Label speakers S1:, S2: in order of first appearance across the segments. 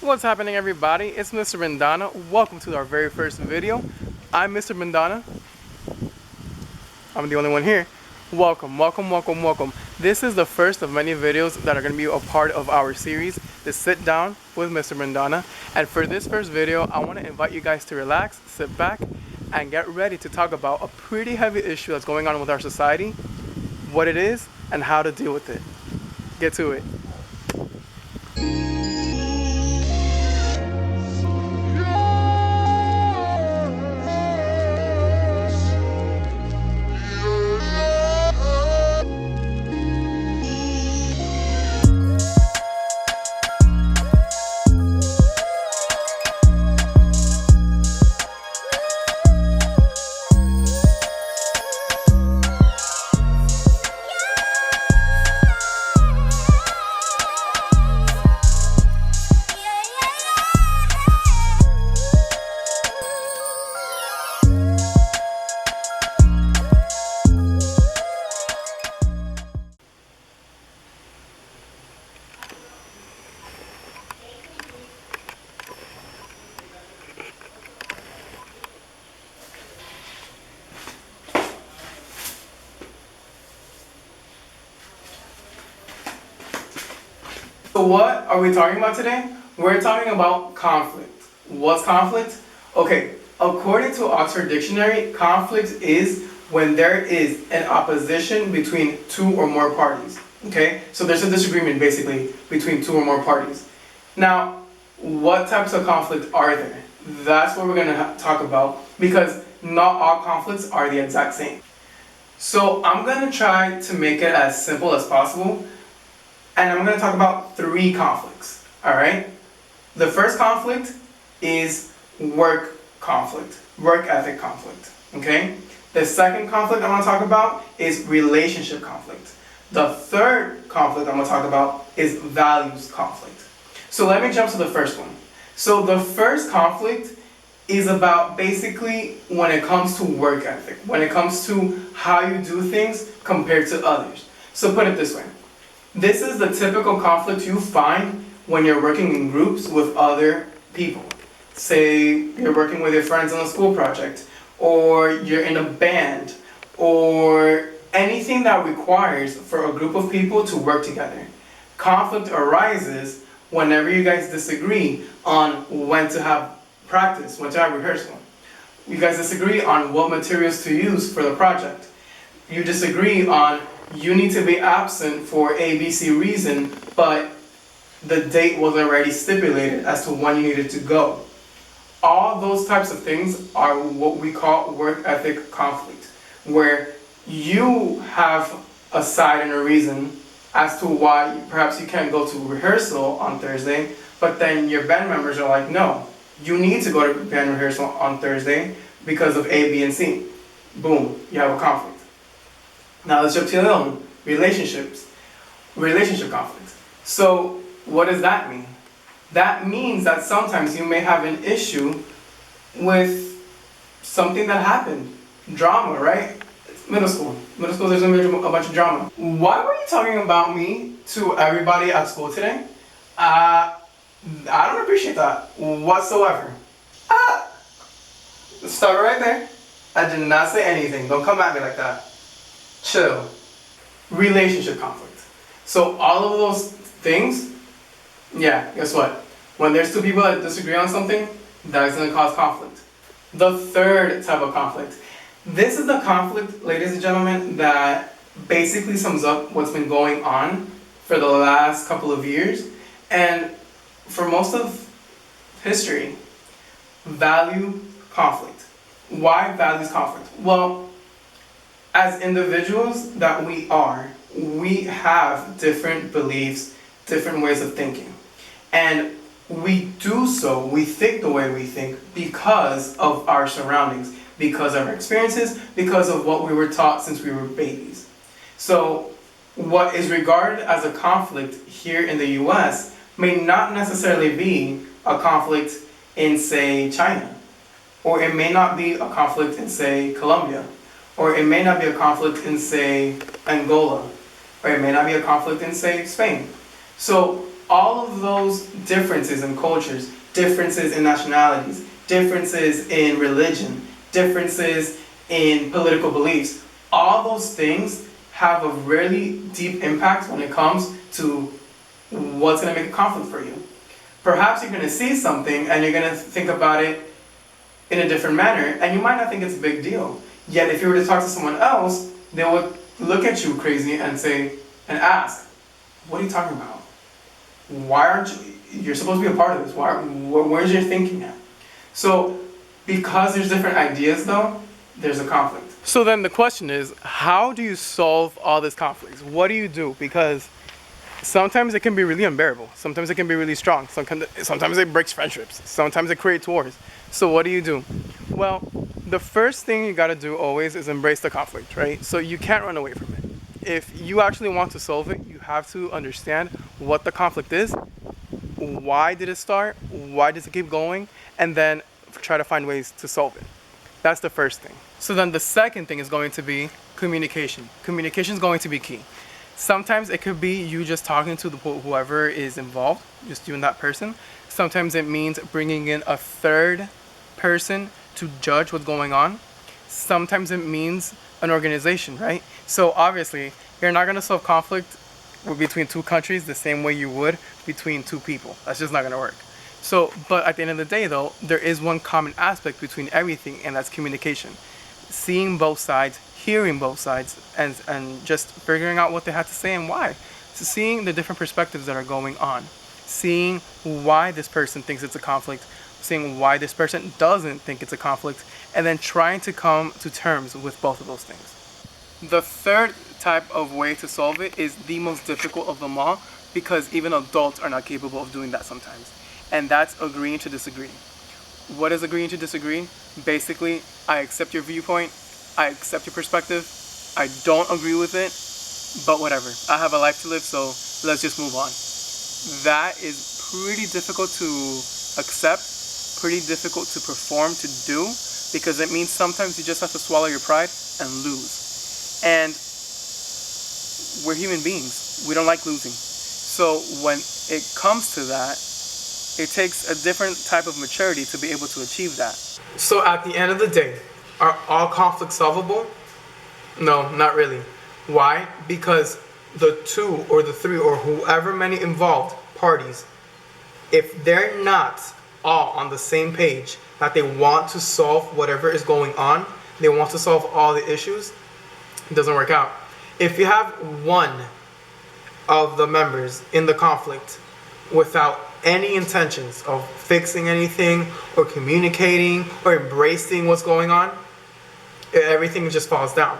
S1: What's happening, everybody? It's Mr. Mendana. Welcome to our very first video. I'm Mr. Mendana. I'm the only one here. Welcome, welcome, welcome, welcome. This is the first of many videos that are going to be a part of our series, the Sit Down with Mr. Mendana. And for this first video, I want to invite you guys to relax, sit back, and get ready to talk about a pretty heavy issue that's going on with our society, what it is, and how to deal with it. Get to it. So what are we talking about today? We're talking about conflict. What's conflict? Okay, according to Oxford Dictionary, conflict is when there is an opposition between two or more parties. Okay, so there's a disagreement basically between two or more parties. Now, what types of conflict are there? That's what we're gonna talk about because not all conflicts are the exact same. So I'm gonna try to make it as simple as possible. And I'm going to talk about three conflicts, all right? The first conflict is work conflict, work ethic conflict, okay? The second conflict I'm going to talk about is relationship conflict. The third conflict I'm going to talk about is values conflict. So let me jump to the first one. So the first conflict is about basically when it comes to work ethic, when it comes to how you do things compared to others. So put it this way. This is the typical conflict you find when you're working in groups with other people. Say you're working with your friends on a school project, or you're in a band, or anything that requires for a group of people to work together. Conflict arises whenever you guys disagree on when to have practice, when to have rehearsal. You guys disagree on what materials to use for the project. You disagree on you need to be absent for ABC reason, but the date was already stipulated as to when you needed to go. All those types of things are what we call work ethic conflict, where you have a side and a reason as to why perhaps you can't go to rehearsal on Thursday, but then your band members are like, no, you need to go to band rehearsal on Thursday because of A, B, and C. Boom, you have a conflict. Now let's jump to the other one, relationship conflict. So what does that mean? That means that sometimes you may have an issue with something that happened. Drama, right? Middle school. Middle school, there's gonna be a bunch of drama. Why were you talking about me to everybody at school today? I don't appreciate that whatsoever. Stop it right there. I did not say anything. Don't come at me like that. Chill. Relationship conflict. So all of those things, yeah, guess what? When there's two people that disagree on something, that is going to cause conflict. The third type of conflict. This is the conflict, ladies and gentlemen, that basically sums up what's been going on for the last couple of years and for most of history. Value conflict. Why values conflict? Well, as individuals that we are, we have different beliefs, different ways of thinking. And we do so, we think the way we think because of our surroundings, because of our experiences, because of what we were taught since we were babies. So what is regarded as a conflict here in the US may not necessarily be a conflict in, say, China. Or it may not be a conflict in, say, Colombia. Or it may not be a conflict in, say, Angola. Or it may not be a conflict in, say, Spain. So all of those differences in cultures, differences in nationalities, differences in religion, differences in political beliefs, all those things have a really deep impact when it comes to what's going to make a conflict for you. Perhaps you're going to see something and you're going to think about it in a different manner, and you might not think it's a big deal. Yet if you were to talk to someone else, they would look at you crazy and say, and ask, what are you talking about? Why aren't you, you're supposed to be a part of this, where's your thinking at? So, because there's different ideas though, there's a conflict. So then the question is, how do you solve all this conflicts? What do you do? Because sometimes it can be really unbearable. Sometimes it can be really strong. Sometimes it breaks friendships. Sometimes it creates wars. So what do you do? Well, the first thing you gotta do always is embrace the conflict, right? So you can't run away from it. If you actually want to solve it, you have to understand what the conflict is, why did it start, why does it keep going, and then try to find ways to solve it. That's the first thing. So then the second thing is going to be communication. Communication is going to be key. Sometimes it could be you just talking to whoever is involved, just you and that person. Sometimes it means bringing in a third person to judge what's going on. Sometimes it means an organization, right? So obviously, you're not going to solve conflict between two countries the same way you would between two people. That's just not going to work. So, but at the end of the day though, there is one common aspect between everything, and that's communication. Seeing both sides, hearing both sides, and just figuring out what they had to say and why. So seeing the different perspectives that are going on. Seeing why this person thinks it's a conflict, seeing why this person doesn't think it's a conflict, and then trying to come to terms with both of those things. The third type of way to solve it is the most difficult of them all, because even adults are not capable of doing that sometimes. And that's agreeing to disagree. What is agreeing to disagree? Basically, I accept your viewpoint, I accept your perspective, I don't agree with it, but whatever. I have a life to live, so let's just move on. That is pretty difficult to accept, pretty difficult to perform, to do, because it means sometimes you just have to swallow your pride and lose. And we're human beings. We don't like losing. So when it comes to that, it takes a different type of maturity to be able to achieve that. So at the end of the day, are all conflicts solvable? No, not really. Why? Because the two or the three or whoever many involved parties, if they're not all on the same page that they want to solve whatever is going on, they want to solve all the issues, it doesn't work out. If you have one of the members in the conflict without any intentions of fixing anything or communicating or embracing what's going on, everything just falls down.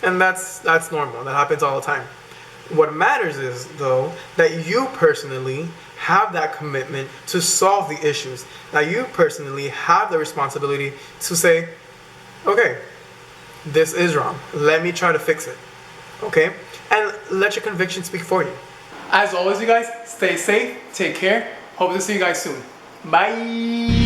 S1: And that's normal. That happens all the time. What matters is, though, that you personally have that commitment to solve the issues. That you personally have the responsibility to say, okay, this is wrong. Let me try to fix it. Okay? And let your conviction speak for you. As always, you guys, stay safe, take care. Hope to see you guys soon. Bye!